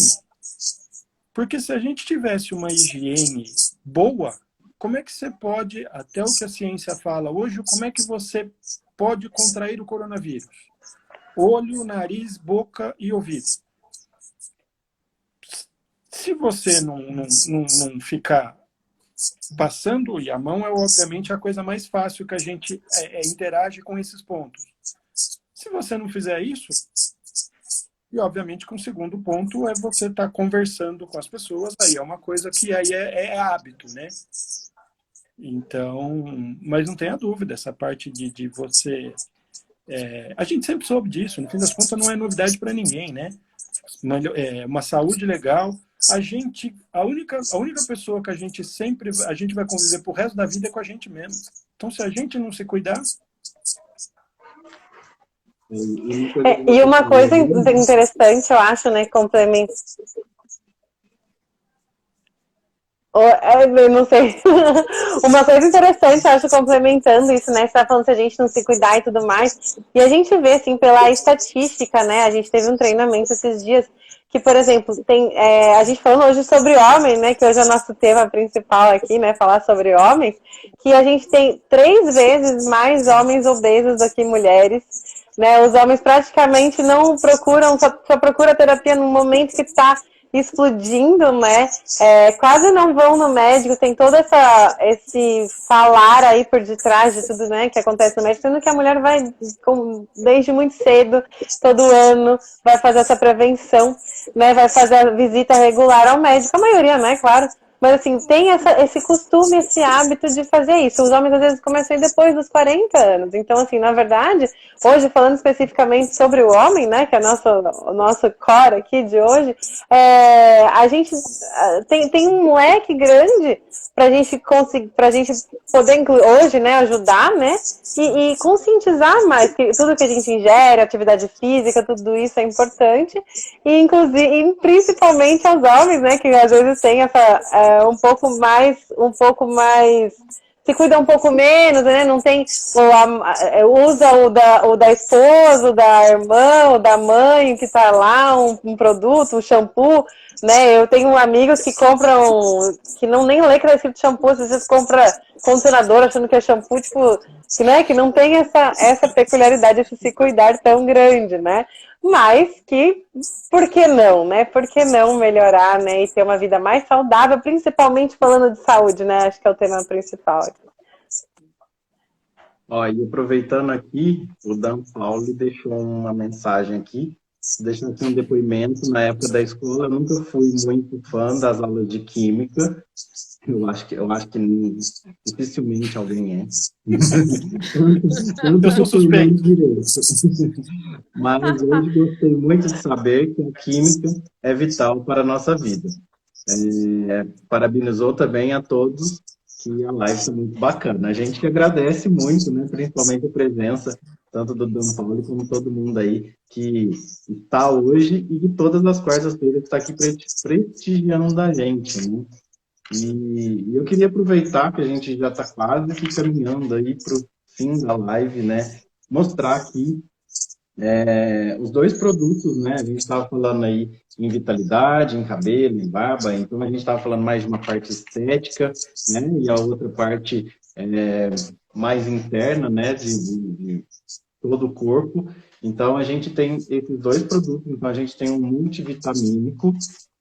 Porque se a gente tivesse uma higiene boa, como é que você pode, até o que a ciência fala hoje, como é que você pode contrair o coronavírus? Olho, nariz, boca e ouvido. Se você não ficar passando, e a mão é obviamente a coisa mais fácil que a gente interage com esses pontos. Se você não fizer isso, e obviamente que um segundo ponto é você estar conversando com as pessoas, aí é uma coisa que aí é hábito, né? Então, mas não tenha dúvida, essa parte de você... a gente sempre soube disso, no fim das contas não é novidade para ninguém, né? Uma saúde legal. A única pessoa que a gente vai conviver pro resto da vida é com a gente mesmo. Então, se a gente não se cuidar... E uma coisa interessante, eu acho, né, complemento. Eu não sei. Uma coisa interessante, eu acho, complementando isso, né? Você tá falando se a gente não se cuidar e tudo mais. E a gente vê, assim, pela estatística, né? A gente teve um treinamento esses dias que, por exemplo, a gente falando hoje sobre homem, né? Que hoje é o nosso tema principal aqui, né? Falar sobre homens. Que a gente tem 3 vezes mais homens obesos do que mulheres. Né, os homens praticamente não procuram, só procura terapia no momento que está explodindo, né? Quase não vão no médico, tem todo esse falar aí por detrás de tudo, né, que acontece no médico, sendo que a mulher vai desde muito cedo, todo ano, vai fazer essa prevenção, né? Vai fazer a visita regular ao médico, a maioria, né, claro. Mas, assim, tem esse costume, esse hábito de fazer isso. Os homens, às vezes, começam a ir depois dos 40 anos. Então, assim, na verdade, hoje, falando especificamente sobre o homem, né, que é o nosso core aqui de hoje, a gente tem um leque grande pra gente poder incluir hoje, né, ajudar, né, e conscientizar mais que tudo que a gente ingere, atividade física, tudo isso é importante. E, inclusive, e principalmente aos homens, né, que às vezes têm um pouco mais se cuida um pouco menos, né? Não tem usa o da esposa, o da irmã, o da mãe que tá lá, um produto, um shampoo, né? Eu tenho amigos que compram, que não nem lê que tá escrito shampoo, às vezes compra condicionador achando que é shampoo, tipo, que não tem essa peculiaridade de se cuidar tão grande, né? Mas que, por que não, né? Por que não melhorar, né? E ter uma vida mais saudável, principalmente falando de saúde, né? Acho que é o tema principal. Ó, e aproveitando aqui, o Dan Paulo deixou uma mensagem aqui, deixando aqui um depoimento. Na época da escola, eu nunca fui muito fã das aulas de química. Eu acho que dificilmente alguém é. Eu sou suspeito. Mas hoje gostei muito de saber que a química é vital para a nossa vida. Parabenizou também a todos, que a live está muito bacana. A gente que agradece muito, né, principalmente a presença tanto do Dan Paulo como todo mundo aí que está hoje e que todas as quartas-feiras está aqui prestigiando a gente, né? E eu queria aproveitar que a gente já está quase que caminhando aí para o fim da live, né? Mostrar aqui os 2 produtos, né? A gente estava falando aí em vitalidade, em cabelo, em barba, então a gente estava falando mais de uma parte estética, né? E a outra parte mais interna, né? De todo o corpo. Então a gente tem esses 2 produtos, então a gente tem um multivitamínico,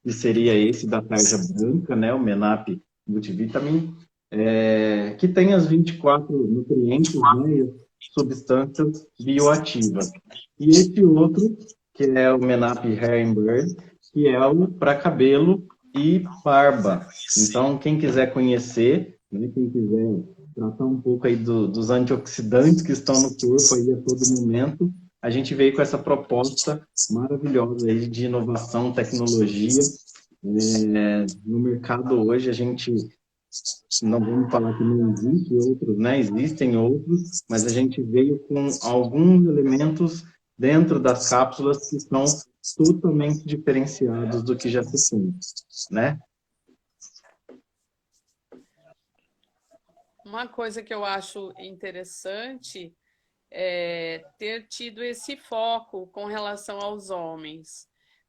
que seria esse da tarja branca, né, o Menap Multivitamin, que tem as 24 nutrientes, né, substâncias bioativas. E esse outro, que é o Menap Hair and Beard, que é o para cabelo e barba. Então, quem quiser conhecer, né, quem quiser tratar um pouco aí dos antioxidantes que estão no corpo aí a todo momento, a gente veio com essa proposta maravilhosa aí de inovação, tecnologia. No mercado hoje a gente não vamos falar que não existe outros, né? Existem outros, mas a gente veio com alguns elementos dentro das cápsulas que são totalmente diferenciados do que já se tem, né? Uma coisa que eu acho interessante é ter tido esse foco com relação aos homens,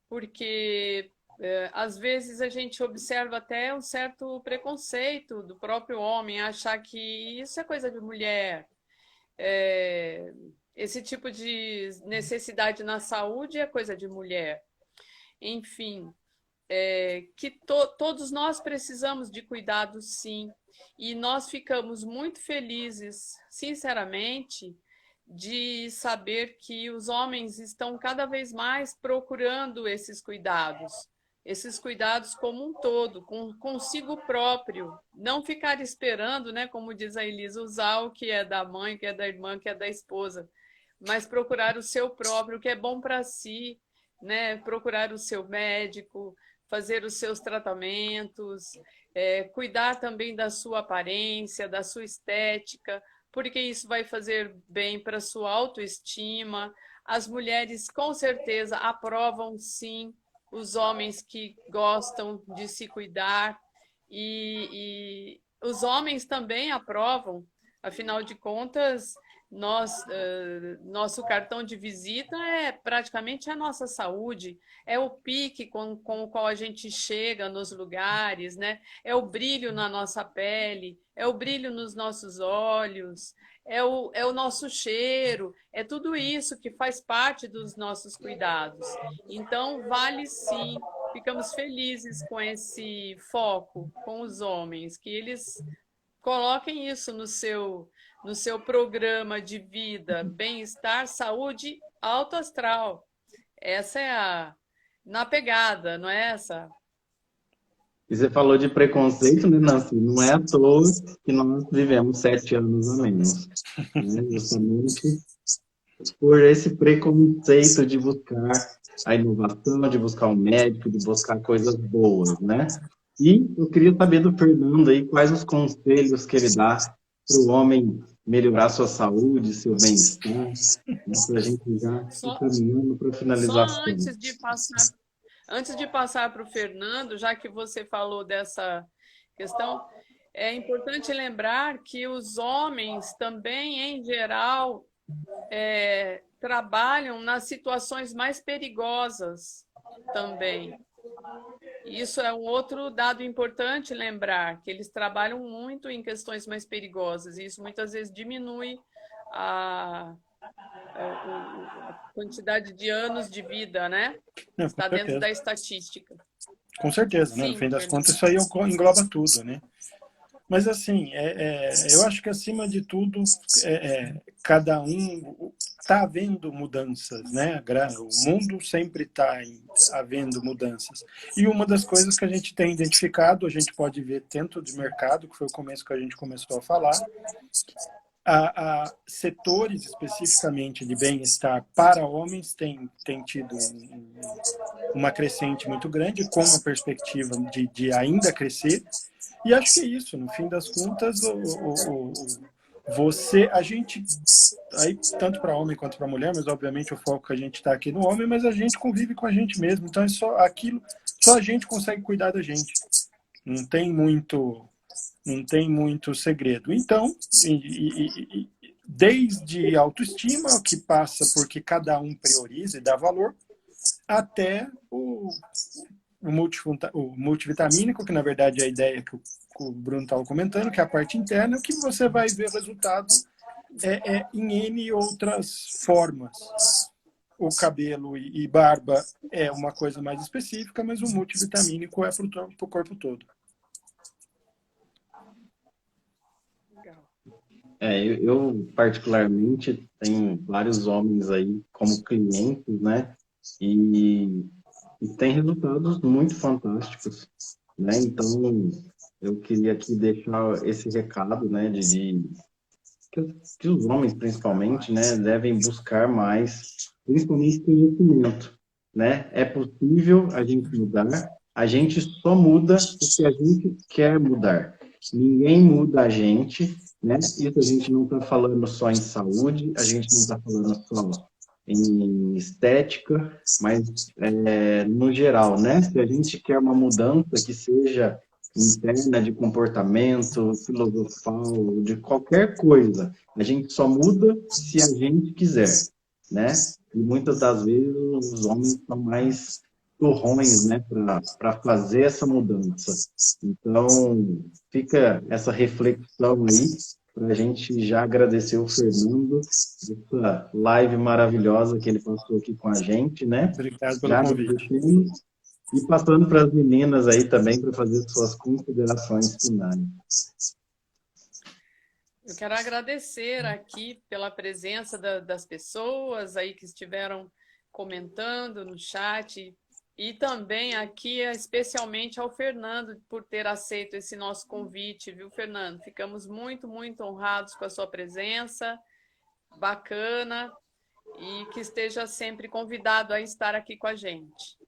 porque às vezes a gente observa até um certo preconceito do próprio homem, achar que isso é coisa de mulher. Esse tipo de necessidade na saúde é coisa de mulher. Enfim, que todos nós precisamos de cuidados, sim. E nós ficamos muito felizes, sinceramente, de saber que os homens estão cada vez mais procurando esses cuidados como um todo, consigo próprio, não ficar esperando, né, como diz a Elisa, usar o que é da mãe, que é da irmã, que é da esposa, mas procurar o seu próprio, o que é bom para si, né, procurar o seu médico, fazer os seus tratamentos, cuidar também da sua aparência, da sua estética, porque isso vai fazer bem para a sua autoestima. As mulheres, com certeza, aprovam, sim, os homens que gostam de se cuidar e os homens também aprovam, afinal de contas, nosso cartão de visita é praticamente a nossa saúde, é o pique com o qual a gente chega nos lugares, né? É o brilho na nossa pele, é o brilho nos nossos olhos, é o nosso cheiro, é tudo isso que faz parte dos nossos cuidados. Então, vale sim, ficamos felizes com esse foco com os homens, que eles coloquem isso no seu programa de vida, bem-estar, saúde, alto astral. Essa é na pegada, não é essa? E você falou de preconceito, né, Nancy? Não é à toa que nós vivemos 7 anos a menos, né? Justamente por esse preconceito de buscar a inovação, de buscar o médico, de buscar coisas boas, né? E eu queria saber do Fernando aí quais os conselhos que ele dá para o homem melhorar sua saúde, seu bem-estar, né, para a gente já ir caminhando para a finalização. Antes de passar para o Fernando, já que você falou dessa questão, é importante lembrar que os homens também, em geral, trabalham nas situações mais perigosas também. Isso é um outro dado importante lembrar, que eles trabalham muito em questões mais perigosas, e isso muitas vezes diminui a quantidade de anos de vida, né? Está dentro da estatística. Com certeza, né? No fim das contas, isso aí engloba tudo, né? Mas, assim, eu acho que, acima de tudo, cada um está havendo mudanças, né? O mundo sempre está havendo mudanças. E uma das coisas que a gente tem identificado, a gente pode ver dentro de mercado, que foi o começo que a gente começou a falar, setores especificamente de bem-estar para homens têm tido uma crescente muito grande, com uma perspectiva de ainda crescer. E acho que é isso, no fim das contas, a gente, aí, tanto para homem quanto para mulher, mas obviamente o foco que a gente está aqui no homem, mas a gente convive com a gente mesmo, então só a gente consegue cuidar da gente. Não tem muito segredo. Então, desde autoestima, que passa porque cada um prioriza e dá valor, até o multivitamínico, que na verdade é a ideia que o Bruno estava comentando, que é a parte interna, que você vai ver resultado em N outras formas. O cabelo e barba é uma coisa mais específica, mas o multivitamínico é para o corpo todo. Eu particularmente tenho vários homens aí como clientes, né? E tem resultados muito fantásticos, né? Então, eu queria aqui deixar esse recado, né? Que os homens, principalmente, né? Devem buscar mais, principalmente conhecimento, né? É possível a gente mudar, a gente só muda o que a gente quer mudar. Ninguém muda a gente, né? Isso a gente não está falando só em saúde, a gente não está falando só em estética, mas no geral, né? Se a gente quer uma mudança que seja interna de comportamento, filosofal, de qualquer coisa, a gente só muda se a gente quiser, né? E muitas das vezes os homens são mais turrões, né, para fazer essa mudança. Então, fica essa reflexão aí para a gente já agradecer o Fernando, essa live maravilhosa que ele passou aqui com a gente, né? Obrigado pelo Já convite. e passando para as meninas aí também para fazer suas considerações finais. Eu quero agradecer aqui pela presença das pessoas aí que estiveram comentando no chat e também aqui, especialmente ao Fernando, por ter aceito esse nosso convite, viu, Fernando? Ficamos muito, muito honrados com a sua presença, bacana, e que esteja sempre convidado a estar aqui com a gente.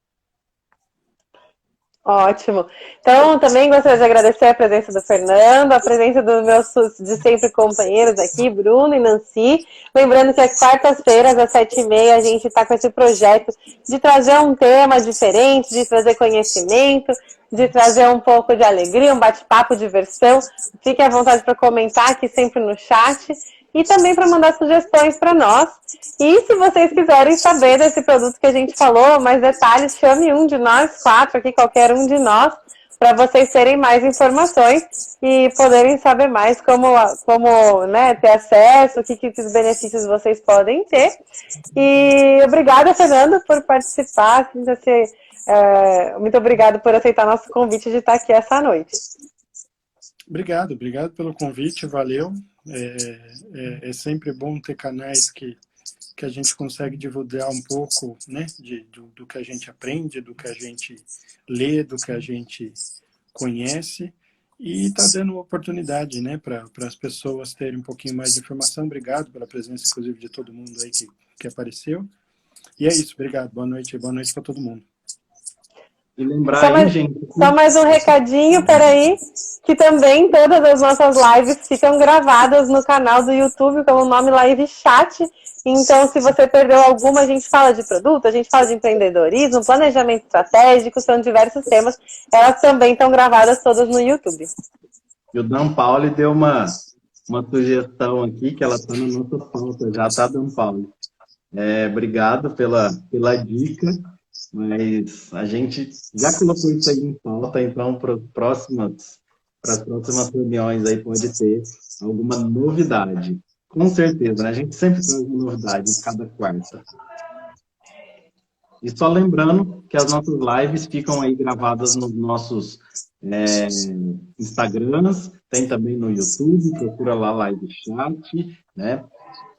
Ótimo. Então, também gostaria de agradecer a presença do Fernando, a presença dos meus de sempre companheiros aqui, Bruno e Nancy. Lembrando que às quartas-feiras, às 7h30, a gente está com esse projeto de trazer um tema diferente, de trazer conhecimento, de trazer um pouco de alegria, um bate-papo, diversão. Fique à vontade para comentar aqui sempre no chat. E também para mandar sugestões para nós. E se vocês quiserem saber desse produto que a gente falou, mais detalhes, chame um de nós 4 aqui, qualquer um de nós, para vocês terem mais informações e poderem saber mais como né, ter acesso, que benefícios vocês podem ter. E obrigada, Fernando, por participar. Muito obrigado por aceitar nosso convite de estar aqui essa noite. Obrigado pelo convite, valeu. É sempre bom ter canais que a gente consegue divulgar um pouco, né, do que a gente aprende, do que a gente lê, do que a gente conhece, e está dando oportunidade, né, para as pessoas terem um pouquinho mais de informação. Obrigado pela presença, inclusive, de todo mundo aí que apareceu. E é isso, obrigado. Boa noite para todo mundo. E lembrar gente... Só mais um recadinho, peraí, que também todas as nossas lives ficam gravadas no canal do YouTube pelo nome Live Chat. Então, se você perdeu alguma, a gente fala de produto, a gente fala de empreendedorismo, planejamento estratégico, são diversos temas. Elas também estão gravadas todas no YouTube. E o Dan Pauli deu uma sugestão aqui, que ela está na nossa pauta já, tá, Dan Pauli? Obrigado pela dica. Mas a gente já colocou isso aí em pauta, então para as próximas reuniões aí pode ter alguma novidade. Com certeza, né? A gente sempre traz uma novidade em cada quarta. E só lembrando que as nossas lives ficam aí gravadas nos nossos Instagrams, tem também no YouTube, procura lá Live Chat, né?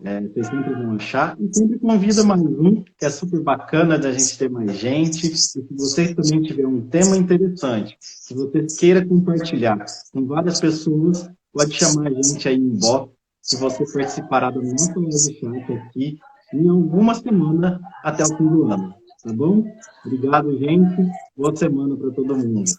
Vocês sempre vão achar, e sempre convida mais um, que é super bacana da gente ter mais gente, e se vocês também tiverem um tema interessante, se você queira compartilhar com várias pessoas, pode chamar a gente aí em box, que você participará da nossa live chat aqui em alguma semana até o fim do ano, tá bom? Obrigado, gente, boa semana para todo mundo.